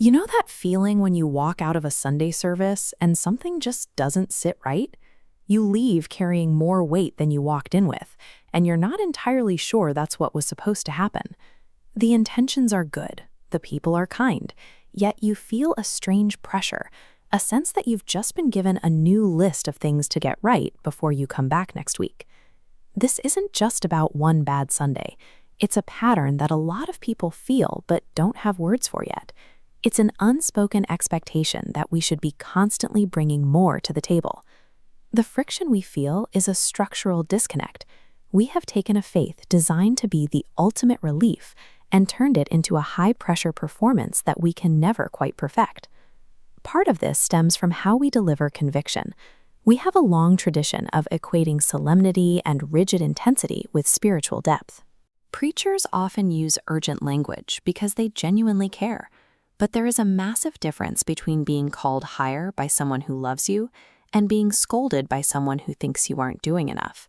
You know that feeling when you walk out of a Sunday service and something just doesn't sit right? You leave carrying more weight than you walked in with, and you're not entirely sure that's what was supposed to happen. The intentions are good, the people are kind, yet you feel a strange pressure, a sense that you've just been given a new list of things to get right before you come back next week. This isn't just about one bad Sunday. It's a pattern that a lot of people feel but don't have words for yet. It's an unspoken expectation that we should be constantly bringing more to the table. The friction we feel is a structural disconnect. We have taken a faith designed to be the ultimate relief and turned it into a high-pressure performance that we can never quite perfect. Part of this stems from how we deliver conviction. We have a long tradition of equating solemnity and rigid intensity with spiritual depth. Preachers often use urgent language because they genuinely care. But there is a massive difference between being called higher by someone who loves you and being scolded by someone who thinks you aren't doing enough.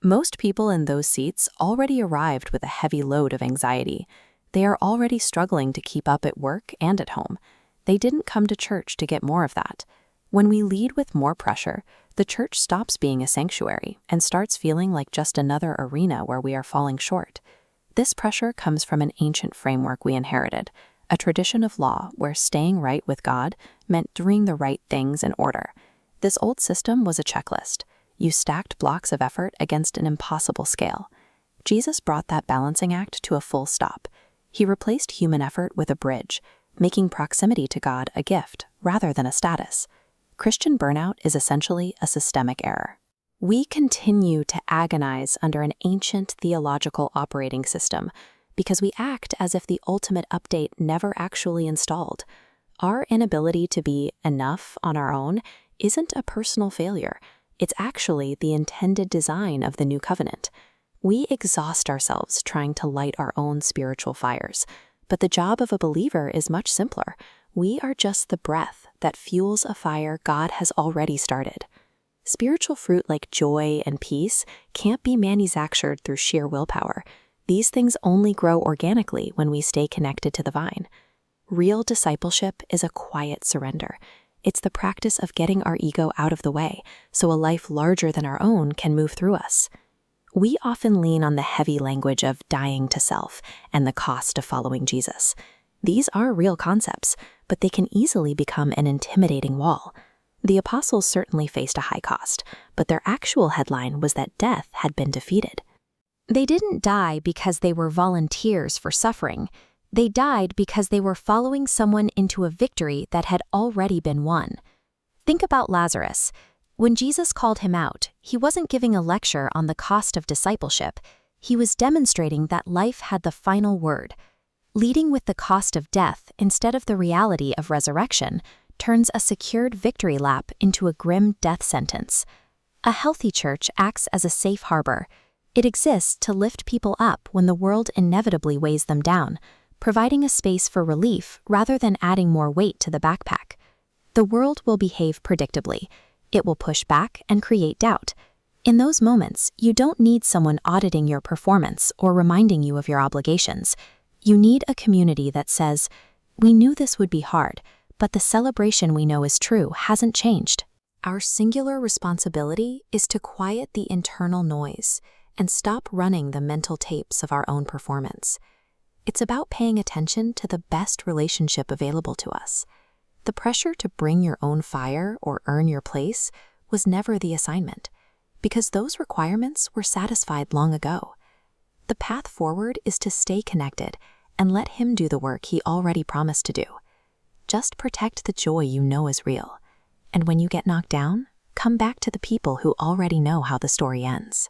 Most people in those seats already arrived with a heavy load of anxiety. They are already struggling to keep up at work and at home. They didn't come to church to get more of that. When we lead with more pressure, the church stops being a sanctuary and starts feeling like just another arena where we are falling short. This pressure comes from an ancient framework we inherited, a tradition of law where staying right with God meant doing the right things in order. This old system was a checklist. You stacked blocks of effort against an impossible scale. Jesus brought that balancing act to a full stop. He replaced human effort with a bridge, making proximity to God a gift rather than a status. Christian burnout is essentially a systemic error. We continue to agonize under an ancient theological operating system because we act as if the ultimate update never actually installed. Our inability to be enough on our own isn't a personal failure. It's actually the intended design of the new covenant. We exhaust ourselves trying to light our own spiritual fires, but the job of a believer is much simpler. We are just the breath that fuels a fire God has already started. Spiritual fruit like joy and peace can't be manufactured through sheer willpower. These things only grow organically when we stay connected to the vine. Real discipleship is a quiet surrender. It's the practice of getting our ego out of the way so a life larger than our own can move through us. We often lean on the heavy language of dying to self and the cost of following Jesus. These are real concepts, but they can easily become an intimidating wall. The apostles certainly faced a high cost, but their actual headline was that death had been defeated. They didn't die because they were volunteers for suffering. They died because they were following someone into a victory that had already been won. Think about Lazarus. When Jesus called him out, he wasn't giving a lecture on the cost of discipleship. He was demonstrating that life had the final word. Leading with the cost of death instead of the reality of resurrection turns a secured victory lap into a grim death sentence. A healthy church acts as a safe harbor. It exists to lift people up when the world inevitably weighs them down, providing a space for relief rather than adding more weight to the backpack. The world will behave predictably. It will push back and create doubt. In those moments, you don't need someone auditing your performance or reminding you of your obligations. You need a community that says, "We knew this would be hard, but the celebration we know is true hasn't changed." Our singular responsibility is to quiet the internal noise and stop running the mental tapes of our own performance. It's about paying attention to the best relationship available to us. The pressure to bring your own fire or earn your place was never the assignment, because those requirements were satisfied long ago. The path forward is to stay connected and let Him do the work He already promised to do. Just protect the joy you know is real. And when you get knocked down, come back to the people who already know how the story ends.